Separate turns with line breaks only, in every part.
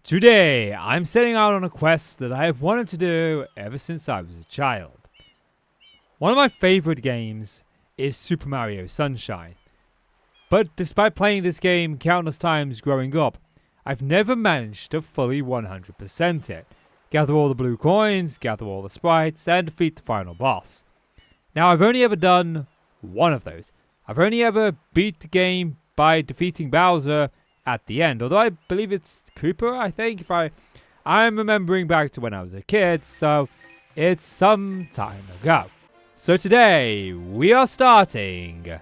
Today, I'm setting out on a quest that I have wanted to do ever since I was a child. One of my favorite games is Super Mario Sunshine. But despite playing this game countless times growing up, I've never managed to fully 100% it. Gather all the blue coins, gather all the sprites, and defeat the final boss. Now, I've only ever done one of those. I've only ever beat the game by defeating Bowser at the end, although I believe it's Cooper, I think, I'm remembering back to when I was a kid, so it's some time ago. So today, we are starting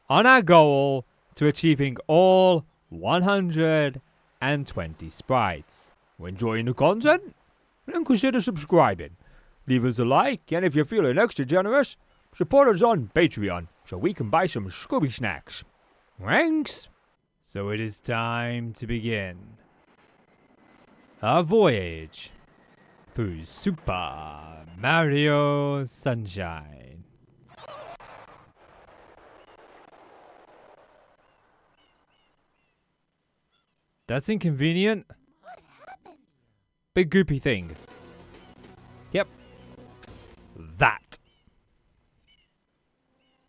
on our goal to achieving all 120 sprites. Enjoying the content? Then consider subscribing. Leave us a like, and if you're feeling extra generous, support us on Patreon so we can buy some Scooby snacks. Thanks! So it is time to begin our voyage through Super Mario Sunshine. That's inconvenient. Big goopy thing. Yep. That.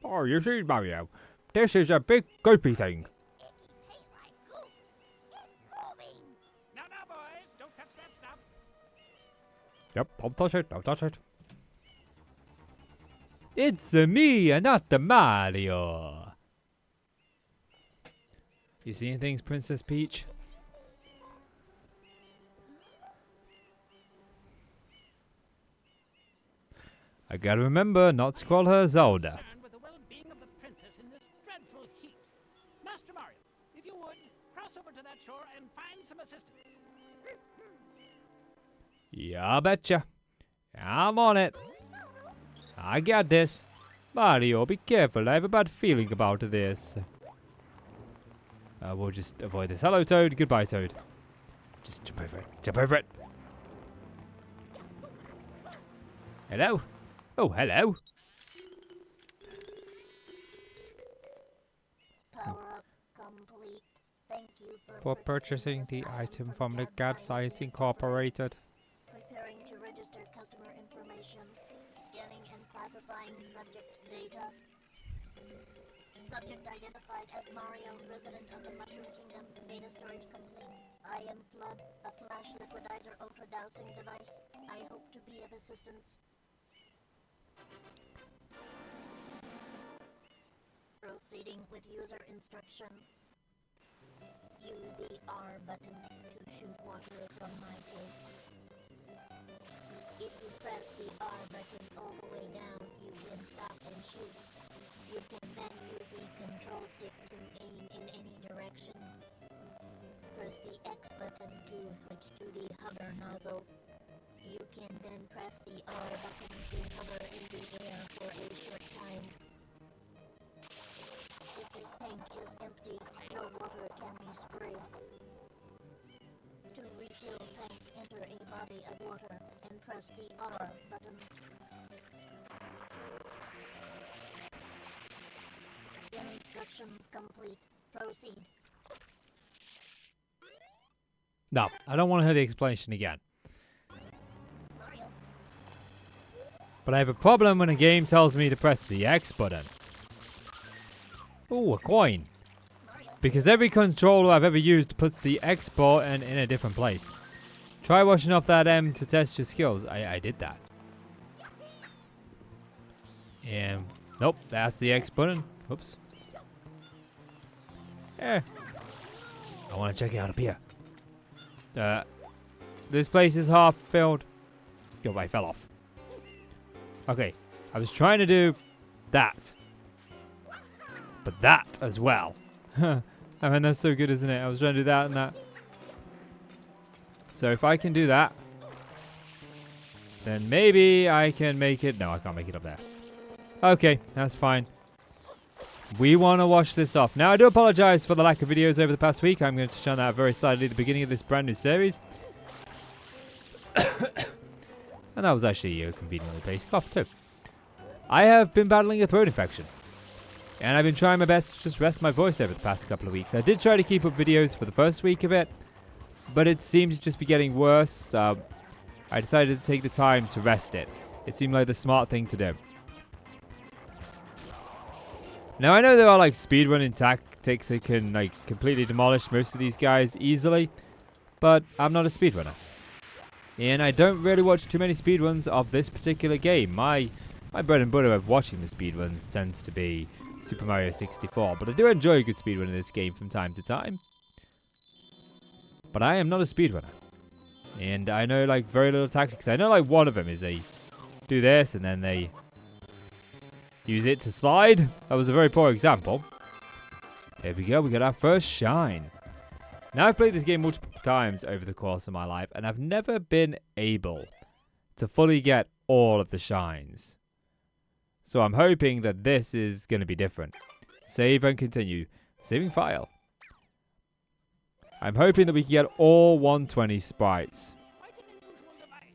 Oh, you see, Mario. This is a big goopy thing.
No, boys, don't touch that stuff.
Yep, don't touch it, don't touch it. It's me, not the Mario. You seeing things, Princess Peach? I gotta remember not to call her Zelda.
Concerned with the well-being of the princess in this dreadful heat. Master Mario, if you would, cross over to that shore and find some assistance.
Yeah, betcha. I'm on it. I got this. Mario, be careful. I have a bad feeling about this. We'll just avoid this. Hello, Toad. Goodbye, Toad. Just jump over it. Jump over it. Hello. Oh, hello.
Power up complete. Thank you
For purchasing the item from the GAD site incorporated.
Preparing to register customer information. Scanning and classifying subject data. Subject identified as Mario, resident of the Mushroom Kingdom. Data storage complete. I am Flood, a flash liquidizer ultra dowsing device. I hope to be of assistance. Proceeding with user instruction. Use the R button to shoot water from my tank. If you press the R button all the way down, you can stop and shoot. You can then use the control stick to aim in any direction. Press the X button to switch to the hover nozzle. You can then press the R button to hover in the air for a short time. If this tank is empty, no water can be sprayed. To refill tank, enter a body of water and press the R button. Instructions complete. Proceed.
No, I don't want to hear the explanation again.
Mario.
But I have a problem when a game tells me to press the X button. Ooh, a coin. Because every controller I've ever used puts the X button in a different place. Try washing off that M to test your skills. I did that. And nope, that's the X button. Oops. I want to check it out up here. This place is half filled. Oh, I fell off. Okay, I was trying to do that. But that as well. I mean, that's so good, isn't it? I was trying to do that and that. So if I can do that, then maybe I can make it. No, I can't make it up there. Okay, that's fine. We want to wash this off. Now, I do apologize for the lack of videos over the past week. I'm going to touch on that very slightly at the beginning of this brand new series. And that was actually a conveniently placed cough too. I have been battling a throat infection. And I've been trying my best to just rest my voice over the past couple of weeks. I did try to keep up videos for the first week of it, but it seems to just be getting worse. I decided to take the time to rest it. It seemed like the smart thing to do. Now I know there are like speedrunning tactics that can like completely demolish most of these guys easily, but I'm not a speedrunner. And I don't really watch too many speedruns of this particular game. My bread and butter of watching the speedruns tends to be Super Mario 64, but I do enjoy a good speedrun in this game from time to time. But I am not a speedrunner. And I know like very little tactics. I know like one of them is they do this and then they use it to slide. That was a very poor example. There we go, we got our first shine. Now I've played this game multiple times over the course of my life and I've never been able to fully get all of the shines. So I'm hoping that this is going to be different. Save and continue. Saving file. I'm hoping that we can get all 120 sprites.
Quite an unusual device.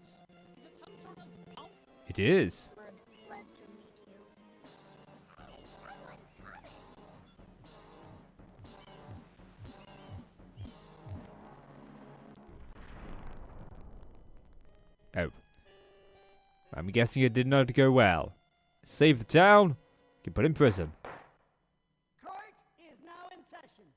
Is it some sort of pump?
It is.
Glad to meet you.
Oh. I'm guessing it did not go well. Save the town. Get put in prison.
Court is now in session.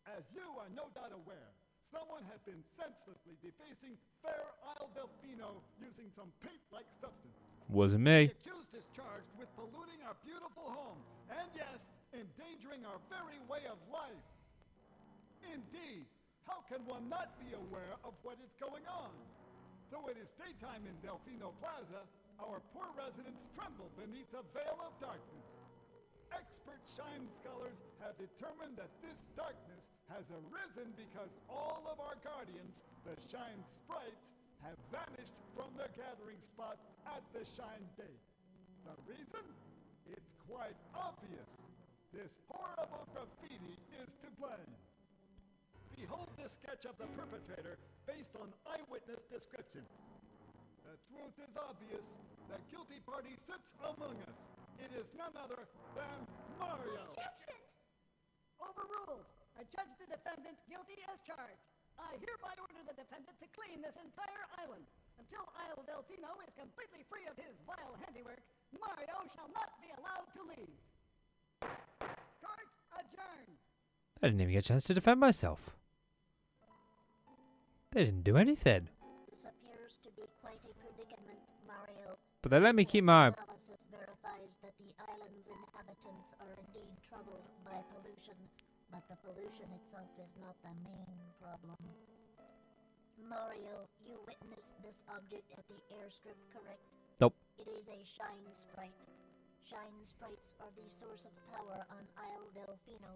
As you are no doubt aware, someone has been senselessly defacing fair Isle Delfino using some paint-like substance.
Wasn't
The
me.
accused is charged with polluting our beautiful home, and yes, endangering our very way of life. Indeed, how can one not be aware of what is going on? Though it is daytime in Delfino Plaza, our poor residents tremble beneath a veil of darkness. Expert shine scholars have determined that this darkness has arisen because all of our guardians, the shine sprites, have vanished from their gathering spot at the shine date. The reason? It's quite obvious. This horrible graffiti is to blame. Behold the sketch of the perpetrator based on eyewitness descriptions. The truth is obvious. The guilty party sits among us. It is none other than Mario.
Objection!
Overruled. I judge the defendant guilty as charged. I hereby order the defendant to clean this entire island. Until Isle Delfino is completely free of his vile handiwork, Mario shall not be allowed to leave. Court adjourned.
I didn't even get a chance to defend myself. They didn't do anything.
This appears to be quite a predicament, Mario.
But they let me keep my...
Analysis verifies that the island's inhabitants are indeed troubled by pollution, but the pollution itself is not the main problem. Mario, you witnessed this object at the airstrip, correct?
Nope.
It is a shine sprite. Shine sprites are the source of power on Isle Delfino.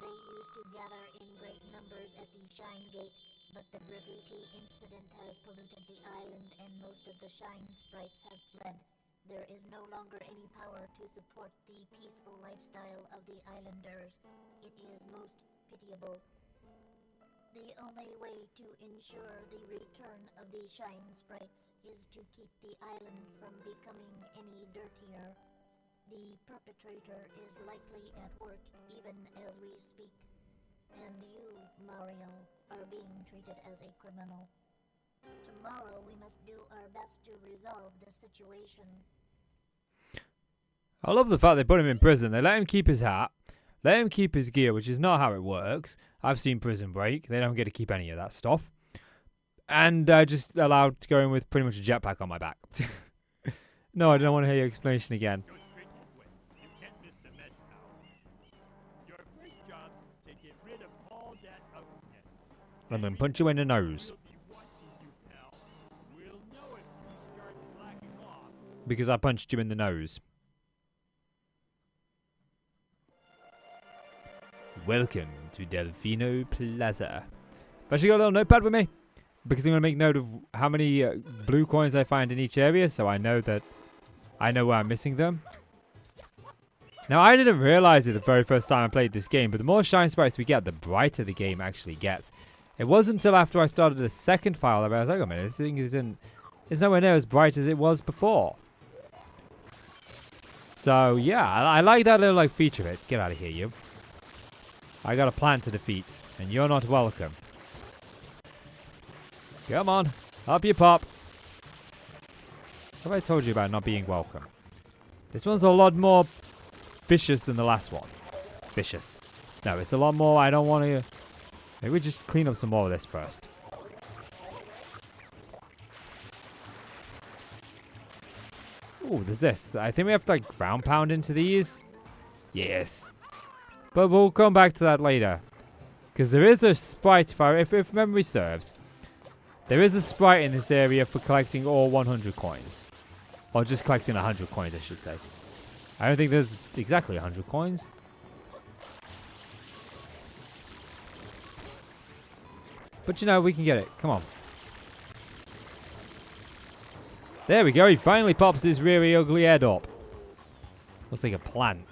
They used to gather in great numbers at the Shine Gate, but the graffiti incident has polluted the island and most of the Shine sprites have fled. There is no longer any power to support the peaceful lifestyle of the islanders. It is most pitiable. The only way to ensure the return of the Shine sprites is to keep the island from becoming any dirtier. The perpetrator is likely at work even as we speak. And you, Mario, are being treated as a criminal. Tomorrow we must do our best to resolve this situation.
I love the fact they put him in prison. They let him keep his hat, let him keep his gear, which is not how it works. I've seen Prison Break. They don't get to keep any of that stuff. And just allowed to go in with pretty much a jetpack on my back. No, I don't want to hear your explanation again.
Go straight to the point. You can't miss the med now. Your first job's to get rid of all that ugliness.
I'm going to punch you in the nose.
We'll be watching you, pal. We'll know if you start slacking off.
Because I punched you in the nose. Welcome to Delfino Plaza. I've actually got a little notepad with me. Because I'm going to make note of how many blue coins I find in each area. So I know that I know where I'm missing them. Now, I didn't realize it the very first time I played this game, but the more shine sprites we get, the brighter the game actually gets. It wasn't until after I started the second file that I was like, oh man, this thing it's nowhere near as bright as it was before. So, yeah, I like that little, like, feature of it. Get out of here, you. I got a plan to defeat, and you're not welcome. Come on. Up you pop. What have I told you about not being welcome? This one's a lot more vicious than the last one. Vicious. No, it's a lot more. I don't want to... Maybe we just clean up some more of this first. Ooh, there's this. I think we have to, like, ground pound into these. Yes. But we'll come back to that later. Because there is a sprite, if memory serves. There is a sprite in this area for collecting all 100 coins. Or just collecting 100 coins, I should say. I don't think there's exactly 100 coins. But you know, we can get it. Come on. There we go. He finally pops his really ugly head up. Looks like a plant.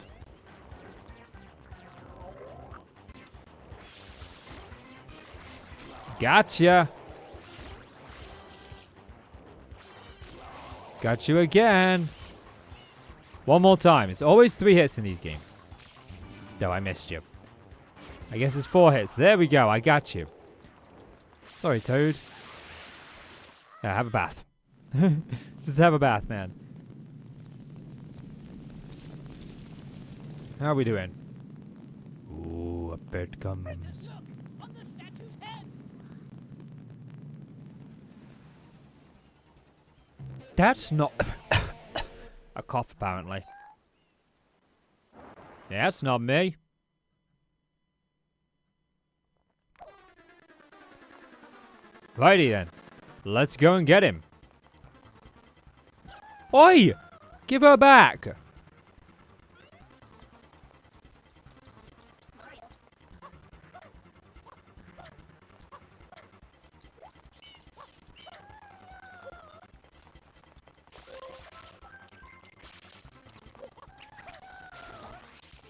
Gotcha. Got you again. One more time. It's always 3 hits in these games. No, I missed you. I guess it's 4 hits. There we go. I got you. Sorry, Toad. Yeah, have a bath. Just have a bath, man. How are we doing? Ooh, a bird comes.
On the statue's head.
That's not a cough, apparently. Yeah, that's not me. Righty then. Let's go and get him. Oi! Give her back!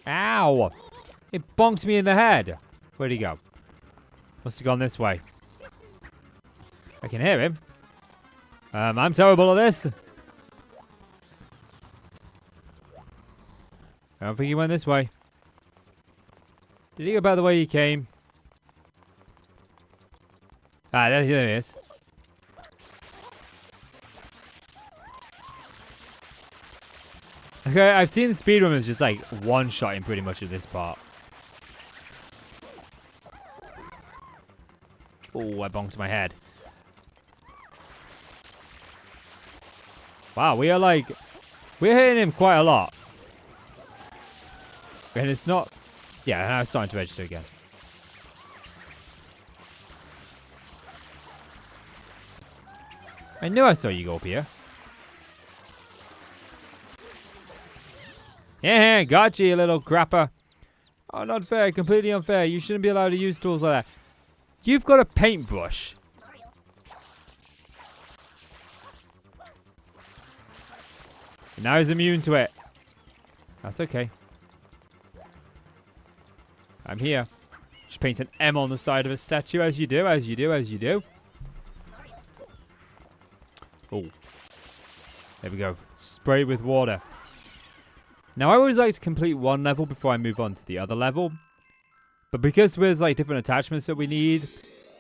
Ow! It bonked me in the head. Where'd he go? Must have gone this way. I can hear him. I'm terrible at this. I don't think he went this way. Did he go back the way he came? Ah, there he is. Okay, I've seen speedrunners just like one-shotting pretty much at this part. Oh, I bonked my head. Wow, we're hitting him quite a lot. And it's not... Yeah, now it's starting to register again. I knew I saw you go up here. Yeah, gotcha, you little crapper. Oh, not fair, completely unfair. You shouldn't be allowed to use tools like that. You've got a paintbrush. And now he's immune to it. That's okay. I'm here. Just paint an M on the side of a statue as you do, as you do, as you do. Oh. There we go. Spray with water. Now, I always like to complete one level before I move on to the other level. But because there's like different attachments that we need,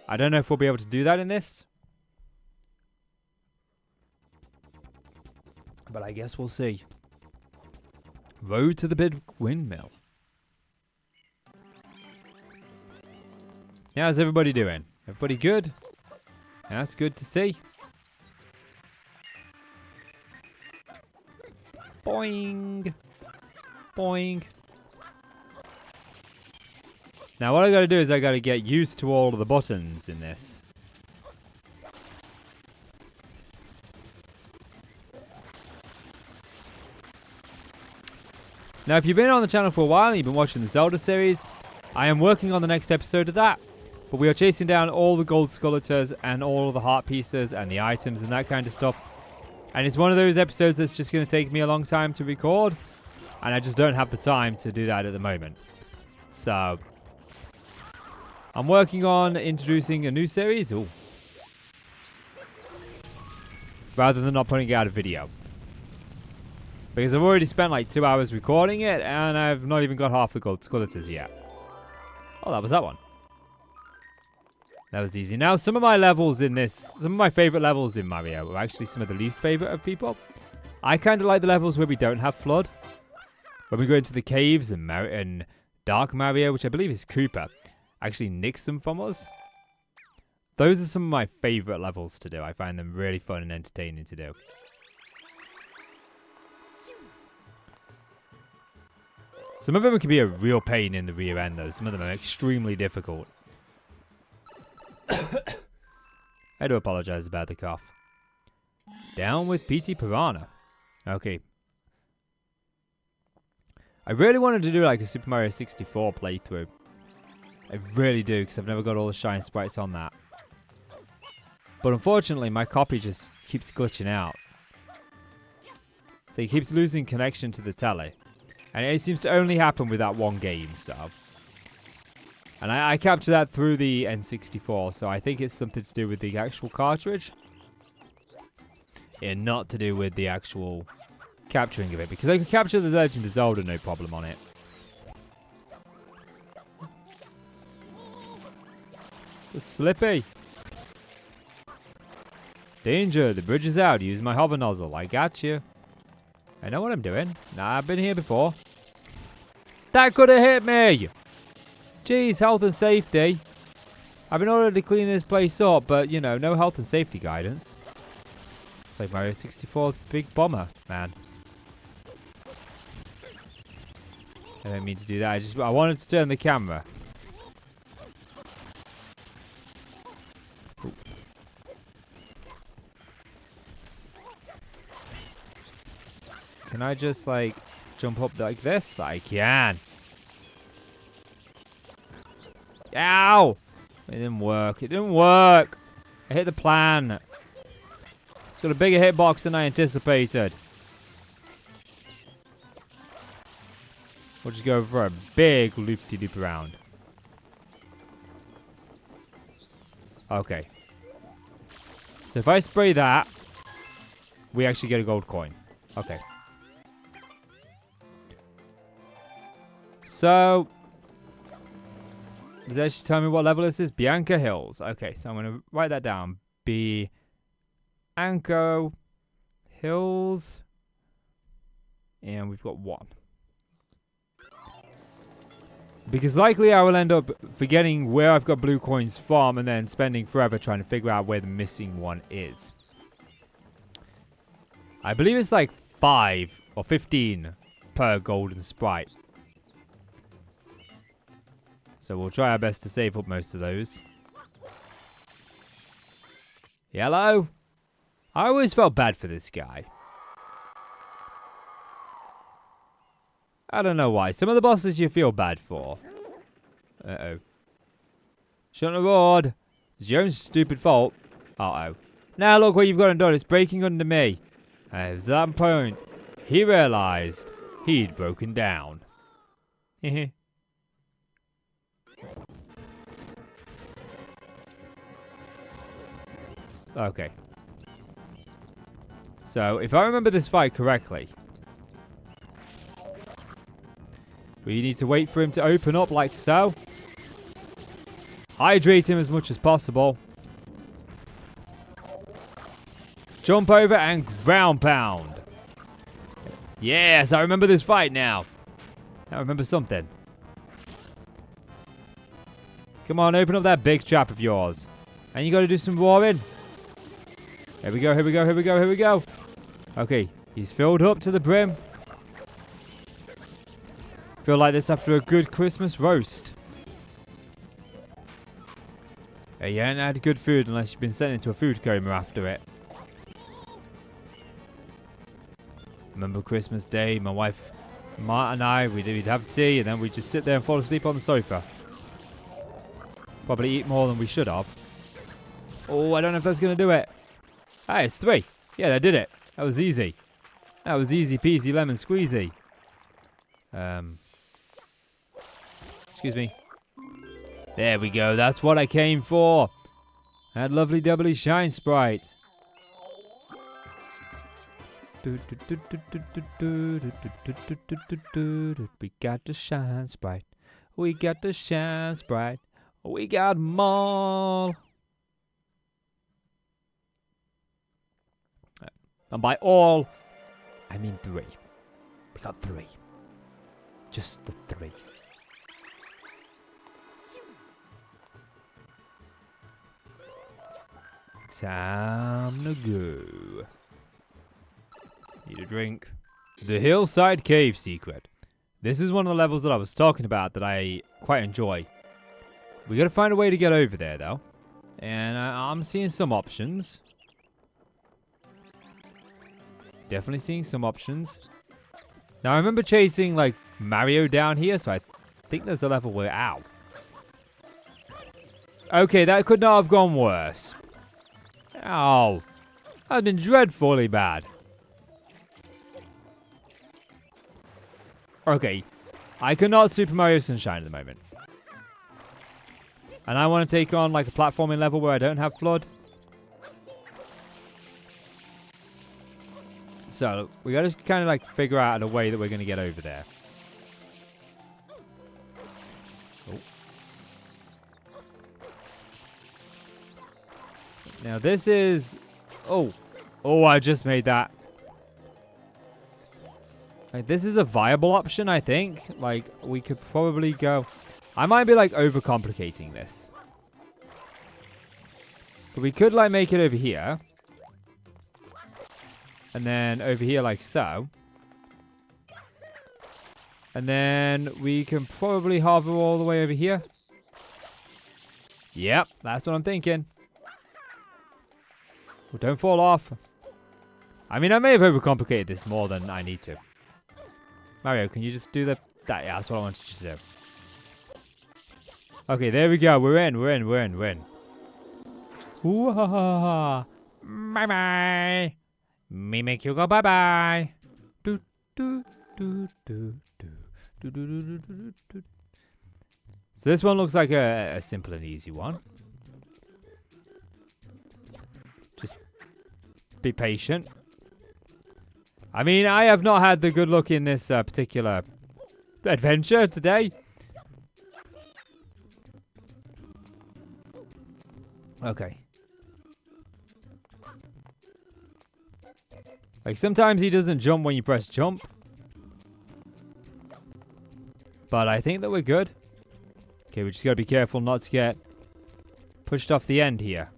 I don't know if we'll be able to do that in this. But I guess we'll see. Road to the big windmill. How's everybody doing? Everybody good? That's good to see. Boing. Boing. Now what I gotta do is I gotta get used to all of the buttons in this. Now if you've been on the channel for a while and you've been watching the Zelda series, I am working on the next episode of that. But we are chasing down all the gold skeletons and all of the heart pieces and the items and that kind of stuff. And it's one of those episodes that's just going to take me a long time to record. And I just don't have the time to do that at the moment. So, I'm working on introducing a new series. Ooh. Rather than not putting out a video. Because I've already spent like 2 hours recording it, and I've not even got half the gold skeletons yet. Oh, that was that one. That was easy. Now, some of my levels in this, some of my favorite levels in Mario are actually some of the least favorite of people. I kind of like the levels where we don't have flood. When we go into the caves and Dark Mario, which I believe is Koopa, actually nicks them from us. Those are some of my favorite levels to do. I find them really fun and entertaining to do. Some of them can be a real pain in the rear end, though. Some of them are extremely difficult. I do apologize about the cough. Down with PT Piranha. Okay. I really wanted to do like a Super Mario 64 playthrough. I really do, because I've never got all the shine sprites on that. But unfortunately, my copy just keeps glitching out. So he keeps losing connection to the telly. And it seems to only happen with that one game, so. And I capture that through the N64, so I think it's something to do with the actual cartridge. And not to do with the actual capturing of it, because I could capture the Legend of Zelda no problem on it. It's slippy. Danger, the bridge is out. Use my hover nozzle. I got you. I know what I'm doing. Nah, I've been here before. That could have hit me! Jeez, health and safety. I've been ordered to clean this place up, but, you know, no health and safety guidance. It's like Mario 64's big bomber, man. I don't mean to do that. I wanted to turn the camera. Ooh. Can I just, like, jump up like this? I can. Ow! It didn't work. It didn't work. I hit the plan. It's got a bigger hitbox than I anticipated. We'll just go for a big loop-de-loop around. Okay. So if I spray that, we actually get a gold coin. Okay. So, does it actually tell me what level this is? Bianco Hills. Okay, so I'm going to write that down. Bianco Hills. And we've got 1. Because likely I will end up forgetting where I've got blue coins from and then spending forever trying to figure out where the missing one is. I believe it's like 5 or 15 per golden sprite. So we'll try our best to save up most of those. Yellow? I always felt bad for this guy. I don't know why. Some of the bosses you feel bad for. Uh-oh. Shouldn't have roared. It's your own stupid fault. Uh-oh. Now look what you've got done. It's breaking under me. At that point, he realized he'd broken down. Hehe. Okay. So, if I remember this fight correctly, we need to wait for him to open up like so. Hydrate him as much as possible. Jump over and ground pound. Yes, I remember this fight now. I remember something. Come on, open up that big trap of yours. And you got to do some roaring. Here we go, here we go, here we go, here we go. Okay, he's filled up to the brim. Feel like this after a good Christmas roast. Yeah, you ain't had good food unless you've been sent into a food coma after it. Remember Christmas Day, my wife Mark and I, we'd have tea and then we'd just sit there and fall asleep on the sofa. Probably eat more than we should have. Oh, I don't know if that's going to do it. Ah, it's 3. Yeah, that did it. That was easy. That was easy peasy lemon squeezy. Excuse me. There we go. That's what I came for. That lovely doubly shine sprite. We got to shine bright. We got to shine bright. We got 'em all. And by all, I mean 3. We got 3. Just the 3. Time to go. Need a drink. The Hillside Cave Secret. This is one of the levels that I was talking about that I quite enjoy. We gotta find a way to get over there though. And I'm seeing some options. Definitely seeing some options. Now I remember chasing like Mario down here, so I think there's a level where... Ow. Okay, that could not have gone worse. Ow. That's been dreadfully bad. Okay. I cannot Super Mario Sunshine at the moment. And I want to take on like a platforming level where I don't have flood. So, we gotta kind of like figure out a way that we're gonna get over there. Oh. Now this is... Oh. Oh, I just made that. Like, this is a viable option, I think. Like, we could probably go... I might be, like, overcomplicating this. But we could, like, make it over here. And then over here, like so. And then we can probably hover all the way over here. Yep, that's what I'm thinking. Well, don't fall off. I mean, I may have overcomplicated this more than I need to. Mario, can you just do that? Yeah, that's what I wanted you to do. Okay, there we go. We're in. Ooh, ha, ha, ha. Bye-bye. Me make you go bye-bye. Do, do, do, do, do, do, do, do, do, do. So this one looks like a simple and easy one. Just be patient. I mean, I have not had the good luck in this particular adventure today. Okay. Like, sometimes he doesn't jump when you press jump. But I think that we're good. Okay, we just gotta be careful not to get pushed off the end here.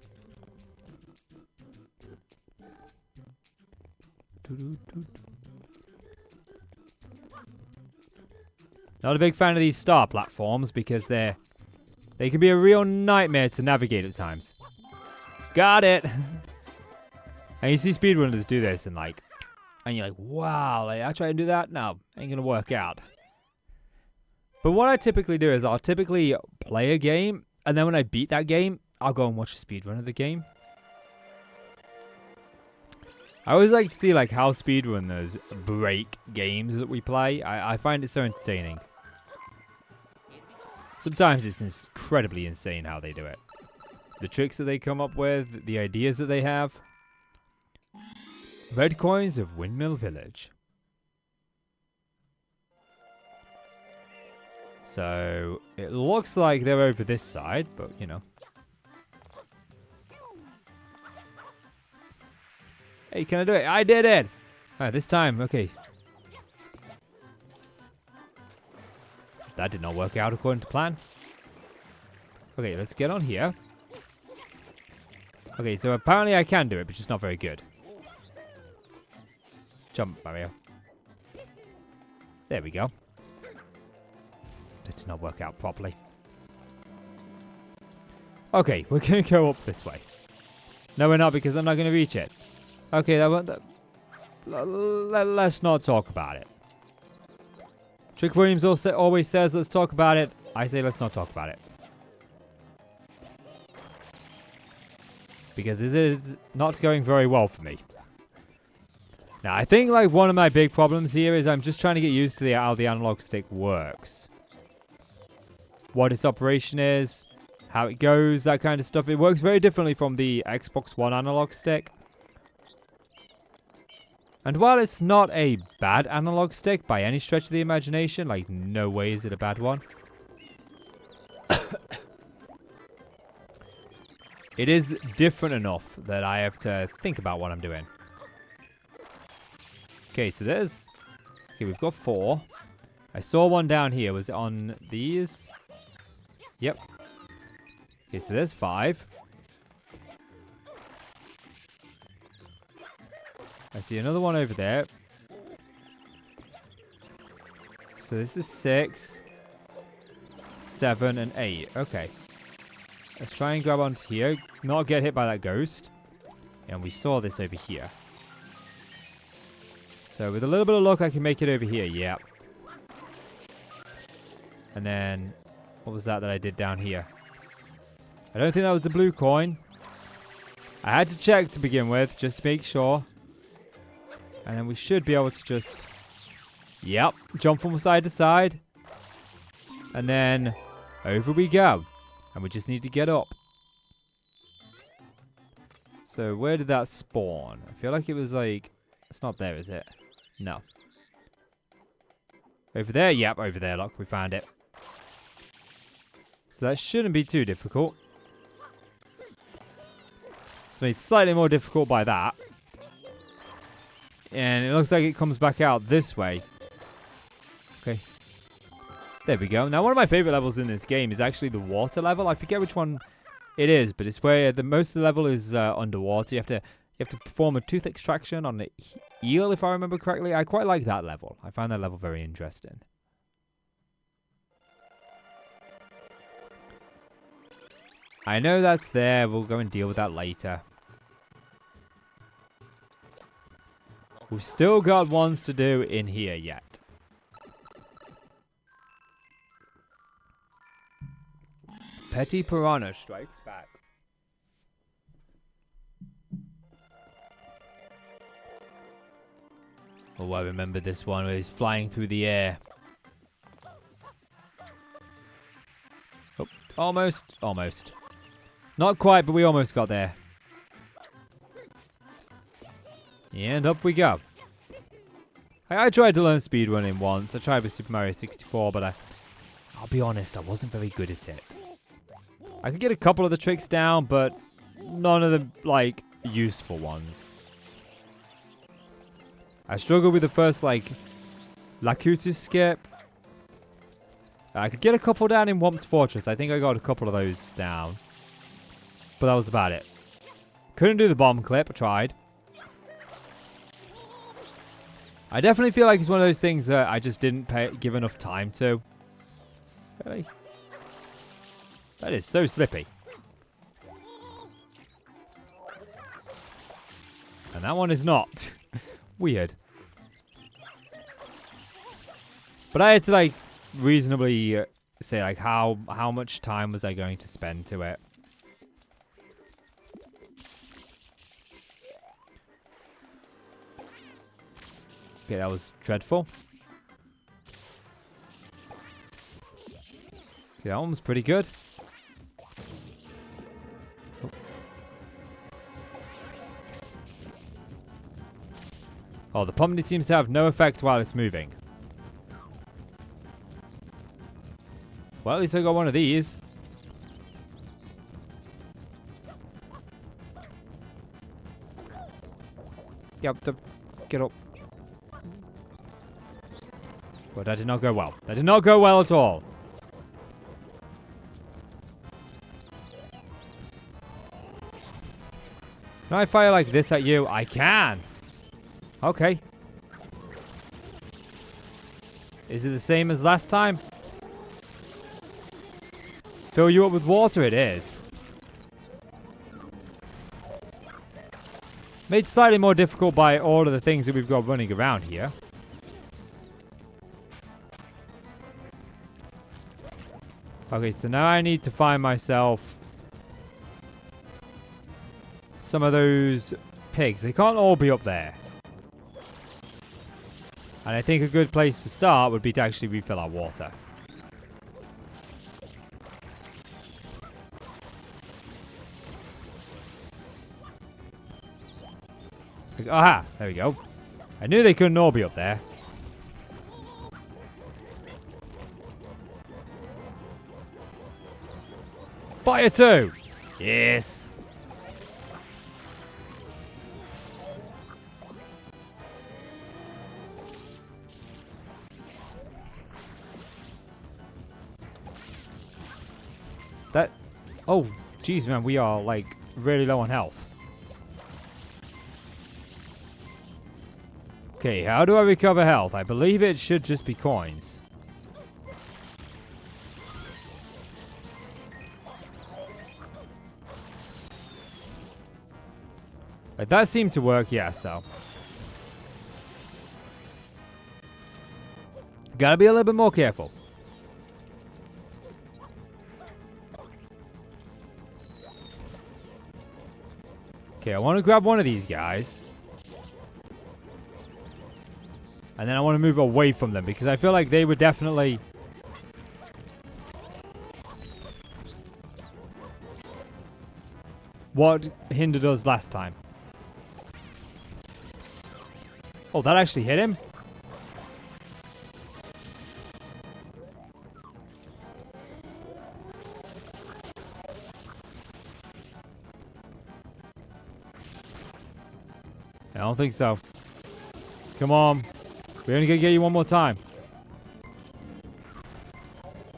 Not a big fan of these star platforms because they can be a real nightmare to navigate at times. Got it! And you see speedrunners do this and you're like, wow, like, I try to do that? No, ain't gonna work out. But what I typically do is I'll typically play a game, and then when I beat that game, I'll go and watch a speedrun of the game. I always like to see like how speedrunners break games that we play. I find it so entertaining. Sometimes it's incredibly insane how they do it. The tricks that they come up with, the ideas that they have. Red coins of Windmill Village. So, it looks like they're over this side, but, you know. Hey, can I do it? I did it! Alright, this time, okay. That did not work out according to plan. Okay, let's get on here. Okay, so apparently I can do it, but just not very good. Jump, Mario. There we go. That did not work out properly. Okay, we're going to go up this way. No, we're not, because I'm not going to reach it. Okay, let's not talk about it. Trick Williams always says, let's talk about it. I say, let's not talk about it. Because this is not going very well for me. Now, I think like one of my big problems here is I'm just trying to get used to how the analog stick works. What its operation is, how it goes, that kind of stuff. It works very differently from the Xbox One analog stick. And while it's not a bad analog stick by any stretch of the imagination, like no way is it a bad one. It is different enough that I have to think about what I'm doing. Okay, so there's... Okay, we've got 4. I saw one down here. Was it on these? Yep. Okay, so there's 5. I see another one over there. So this is 6, 7, and 8. Okay. Let's try and grab onto here. Not get hit by that ghost. And we saw this over here. So with a little bit of luck, I can make it over here. Yep. And then, what was that I did down here? I don't think that was the blue coin. I had to check to begin with, just to make sure. And then we should be able to just... Yep. Jump from side to side. And then, over we go. And we just need to get up. So, where did that spawn? I feel like it was like... It's not there, is it? No. Over there? Yep, over there. Look, we found it. So that shouldn't be too difficult. It's made slightly more difficult by that. And it looks like it comes back out this way. Okay. There we go. Now, one of my favorite levels in this game is actually the water level. I forget which one it is, but it's where the most of the level is underwater. You have to perform a tooth extraction on the eel, if I remember correctly. I quite like that level. I find that level very interesting. I know that's there. We'll go and deal with that later. We've still got ones to do in here yet. Petty Piranha strikes back. Oh, I remember this one where he's flying through the air. Oh, almost. Almost. Not quite, but we almost got there. And up we go. I tried to learn speedrunning once. I tried with Super Mario 64, but I'll be honest, I wasn't very good at it. I could get a couple of the tricks down, but none of the, like, useful ones. I struggled with the first, like, Lakutu skip. I could get a couple down in Womp's Fortress. I think I got a couple of those down. But that was about it. Couldn't do the bomb clip. I tried. I definitely feel like it's one of those things that I just didn't give enough time to. Really? That is so slippy. And that one is not. Weird. But I had to, like, reasonably say, like, how much time was I going to spend to it. Okay, that was dreadful. Okay, that one was pretty good. Oh. Oh, the pumpkin seems to have no effect while it's moving. Well, at least I got one of these. Yep, get up. Well, that did not go well. That did not go well at all. Can I fire like this at you? I can. Okay. Is it the same as last time? Fill you up with water, it is. Made slightly more difficult by all of the things that we've got running around here. Okay, so now I need to find myself some of those pigs. They can't all be up there. And I think a good place to start would be to actually refill our water. Aha! There we go. I knew they couldn't all be up there. Fire 2! Yes! That... Oh, jeez, man, we are, like, really low on health. Okay, how do I recover health? I believe it should just be coins. Like, that seemed to work, yeah, so. Gotta be a little bit more careful. Okay, I want to grab one of these guys. And then I want to move away from them because I feel like they were definitely... what hindered us last time. Oh, that actually hit him? I don't think so. Come on. We're only going to get you one more time.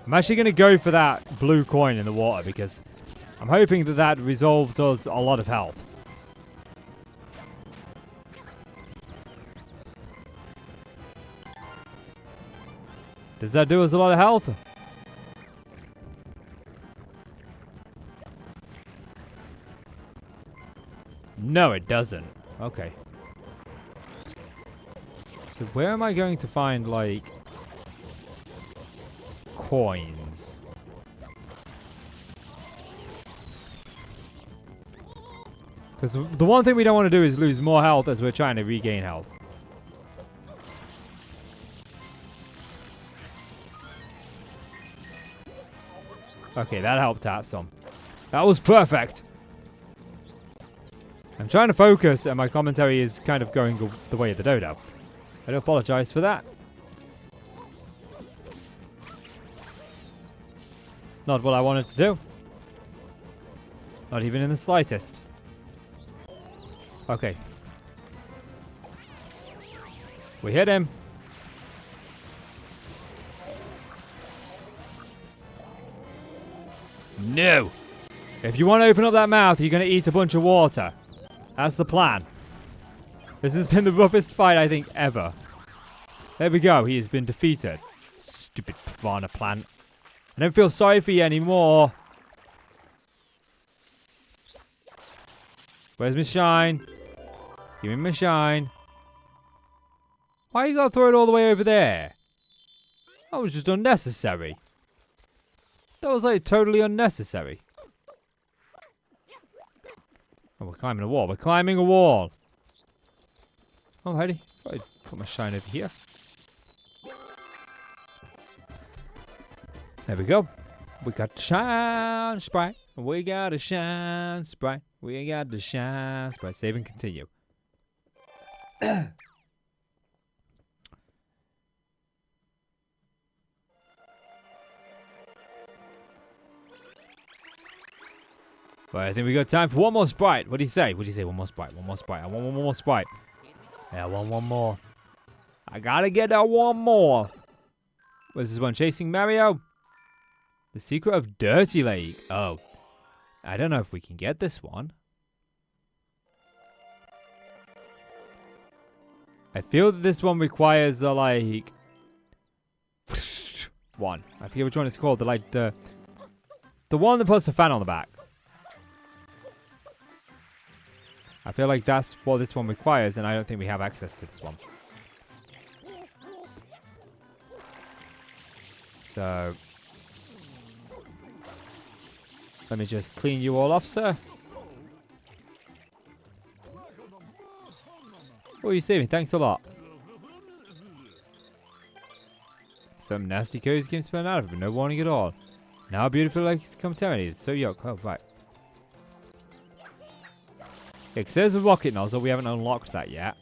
I'm actually going to go for that blue coin in the water because I'm hoping that that resolves us a lot of health. Does that do us a lot of health? No, it doesn't. Okay. So where am I going to find, like, coins? Because the one thing we don't want to do is lose more health as we're trying to regain health. Okay, that helped out some. That was perfect. I'm trying to focus and my commentary is kind of going the way of the dodo. I do apologize for that. Not what I wanted to do. Not even in the slightest. Okay. We hit him. No! If you want to open up that mouth, you're going to eat a bunch of water. That's the plan. This has been the roughest fight, I think, ever. There we go. He has been defeated. Stupid piranha plant. I don't feel sorry for you anymore. Where's my shine? Give me my shine. Why you gotta throw it all the way over there? That was just unnecessary. That was like totally unnecessary. Oh, we're climbing a wall. We're climbing a wall. Alrighty. I'll put my shine over here. There we go. We got the shine sprite. We got a shine sprite. We got the shine sprite. Save and continue. Right, I think we got time for one more sprite. What do you say? What do you say? One more sprite. One more sprite. I want one more sprite. Yeah, I want one more. I gotta get that one more. What is this one? Chasing Mario? The Secret of Dirty Lake. Oh. I don't know if we can get this one. I feel that this one requires the, like... one. I forget which one it's called. The one that puts the fan on the back. I feel like that's what this one requires, and I don't think we have access to this one. So... let me just clean you all off, sir. What are you saving? Thanks a lot. Some nasty codes came spun out of it, no warning at all. Now beautiful like it's contaminated. So yuck. Oh, right. Yeah, because there's a rocket nozzle. We haven't unlocked that yet.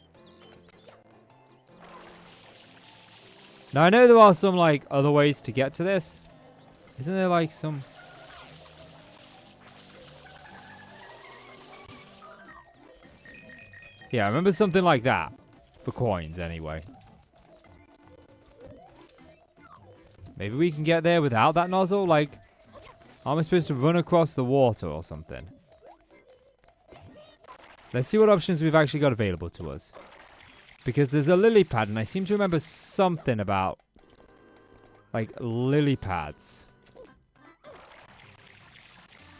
Now, I know there are some, like, other ways to get to this. Isn't there, like, some... Yeah, I remember something like that. For coins, anyway. Maybe we can get there without that nozzle? Like, am I supposed to run across the water or something? Let's see what options we've actually got available to us. Because there's a lily pad, and I seem to remember something about, like, lily pads.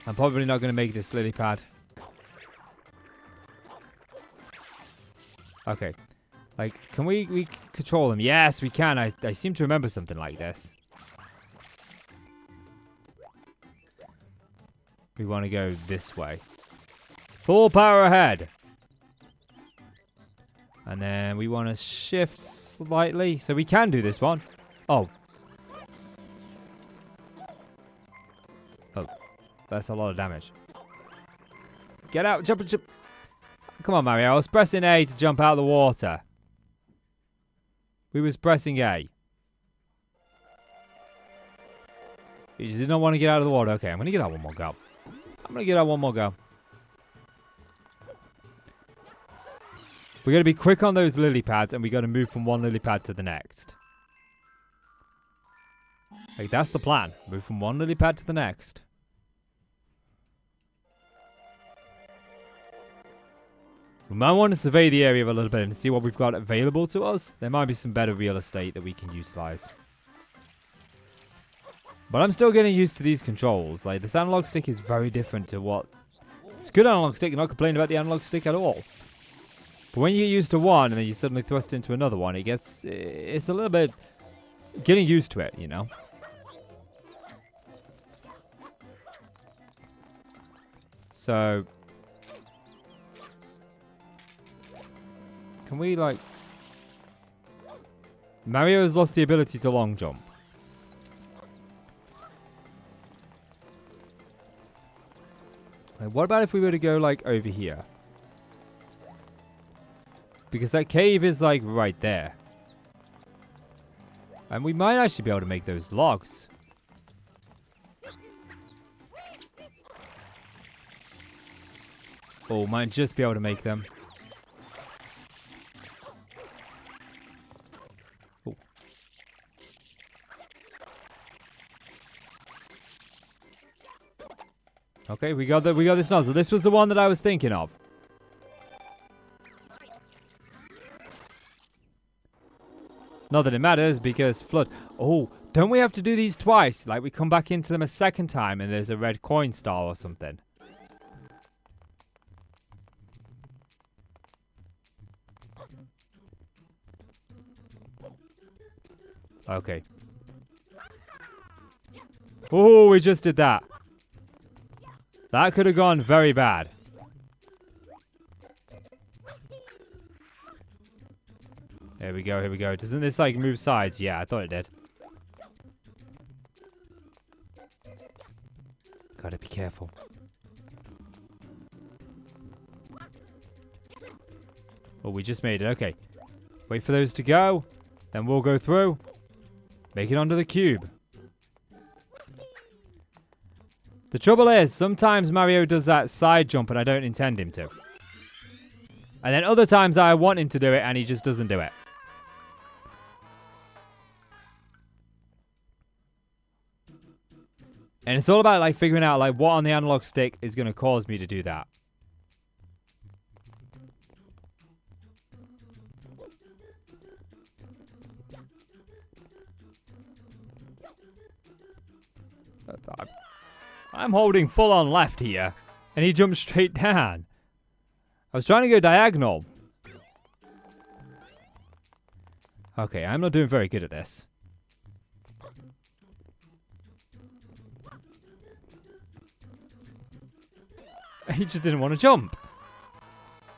I'm probably not going to make this lily pad. Okay. Like, can we control them? Yes, we can. I seem to remember something like this. We want to go this way. Full power ahead. And then we want to shift slightly. So we can do this one. Oh. Oh. That's a lot of damage. Get out. Jump. Come on, Mario. I was pressing A to jump out of the water. We was pressing A. You just did not want to get out of the water. Okay, I'm going to get out one more go. We got to be quick on those lily pads, and we got to move from one lily pad to the next. Like, that's the plan. Move from one lily pad to the next. We might want to survey the area a little bit and see what we've got available to us. There might be some better real estate that we can utilize. But I'm still getting used to these controls. Like, this analog stick is very different to what... It's a good analog stick. I'm not complaining about the analog stick at all. But when you get used to one and then you suddenly thrust into another one, it's a little bit... Getting used to it, you know? So... Can we, like... Mario has lost the ability to long jump. Like, what about if we were to go, like, over here? Because that cave is, like, right there. And we might actually be able to make those logs. Oh, might just be able to make them. Okay, we got this nozzle. This was the one that I was thinking of. Not that it matters because flood. Oh, don't we have to do these twice? Like we come back into them a second time and there's a red coin star or something. Okay. Oh, we just did that. That could have gone very bad. Here we go, here we go. Doesn't this, like, move sides? Yeah, I thought it did. Gotta be careful. Oh, we just made it. Okay. Wait for those to go. Then we'll go through. Make it onto the cube. The trouble is, sometimes Mario does that side jump and I don't intend him to. And then other times I want him to do it and he just doesn't do it. And it's all about like figuring out like what on the analog stick is going to cause me to do that. I'm holding full on left here. And he jumped straight down. I was trying to go diagonal. Okay, I'm not doing very good at this. He just didn't want to jump.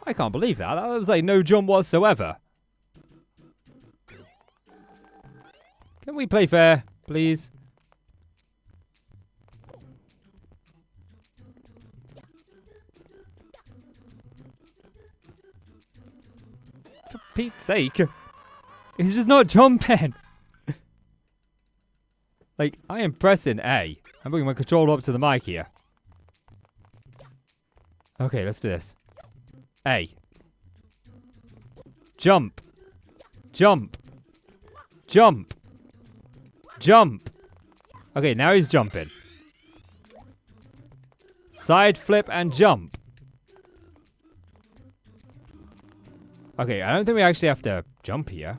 I can't believe that. That was like no jump whatsoever. Can we play fair, please? For Pete's sake. He's just not jumping. Like, I am pressing A. I'm bringing my controller up to the mic here. Okay, let's do this. A. Jump. Jump. Jump. Jump. Okay, now he's jumping. Side flip and jump. Okay, I don't think we actually have to jump here.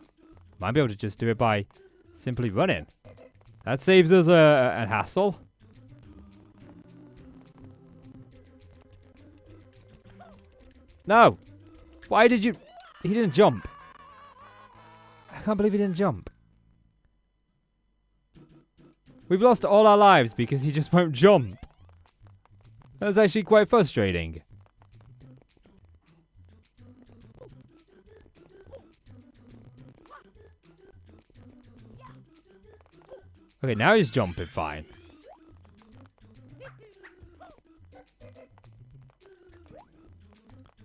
Might be able to just do it by simply running. That saves us a hassle. No! Why did you... He didn't jump. I can't believe he didn't jump. We've lost all our lives because he just won't jump. That's actually quite frustrating. Okay, now he's jumping fine.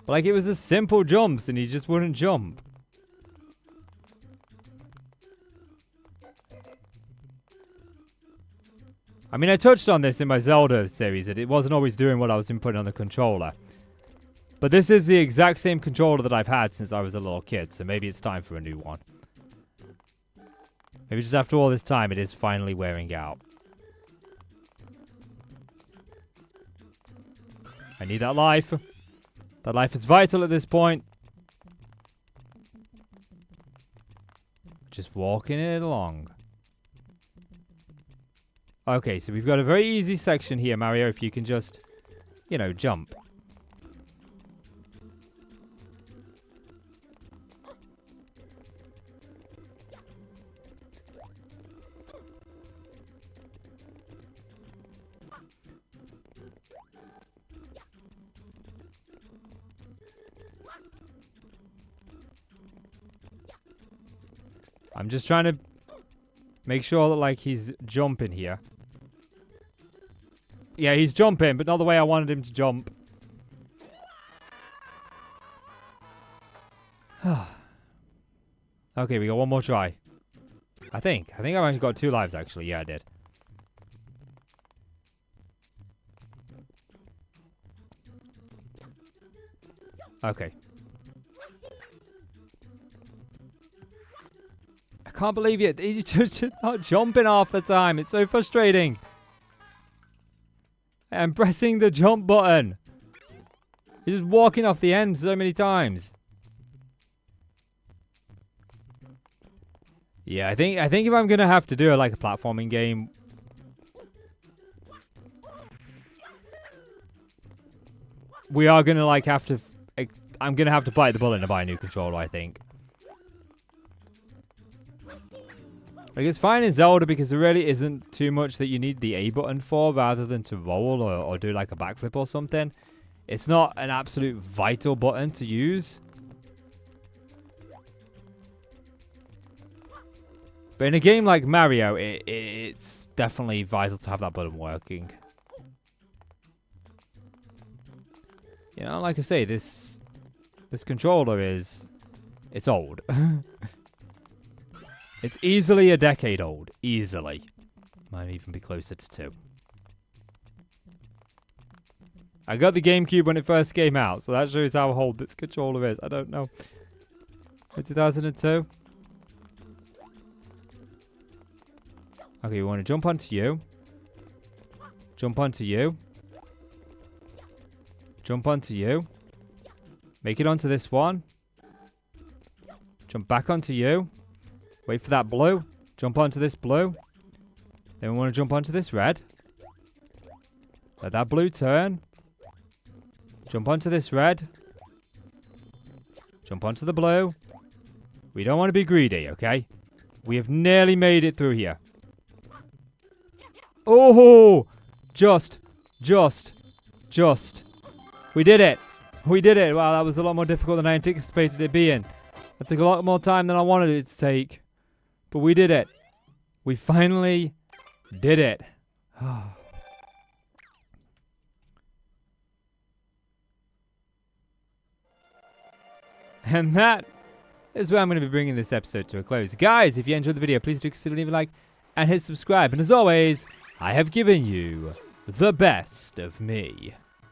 Like, it was a simple jumps and he just wouldn't jump. I mean, I touched on this in my Zelda series, that it wasn't always doing what I was inputting on the controller. But this is the exact same controller that I've had since I was a little kid, so maybe it's time for a new one. Maybe just after all this time, it is finally wearing out. I need that life. That life is vital at this point. Just walking it along. Okay, so we've got a very easy section here, Mario, if you can just, you know, jump. I'm just trying to make sure that, like, he's jumping here. Yeah, he's jumping, but not the way I wanted him to jump. Okay, we got one more try. I think I've only got 2 lives, actually. Yeah, I did. Okay. I can't believe it. He's just not jumping half the time. It's so frustrating. I'm pressing the jump button. He's just walking off the end so many times. Yeah, I think if I'm gonna have to do like a platforming game, we are gonna like have to. I'm gonna have to bite the bullet and buy a new controller, I think. Like, it's fine in Zelda because there really isn't too much that you need the A button for rather than to roll or do like a backflip or something. It's not an absolute vital button to use. But in a game like Mario, it's definitely vital to have that button working. You know, like I say, this controller is... It's old. It's easily a decade old. Easily. Might even be closer to 2. I got the Gamecube when it first came out, so that shows how old this controller is. I don't know. In 2002? Okay, we want to jump onto you. Jump onto you. Jump onto you. Make it onto this one. Jump back onto you. Wait for that blue. Jump onto this blue. Then we want to jump onto this red. Let that blue turn. Jump onto this red. Jump onto the blue. We don't want to be greedy, okay? We have nearly made it through here. Oh! Just. We did it. We did it. Wow, that was a lot more difficult than I anticipated it being. That took a lot more time than I wanted it to take. But we did it. We finally did it. And that is where I'm going to be bringing this episode to a close. Guys, if you enjoyed the video, please do consider leaving a like and hit subscribe. And as always, I have given you the best of me.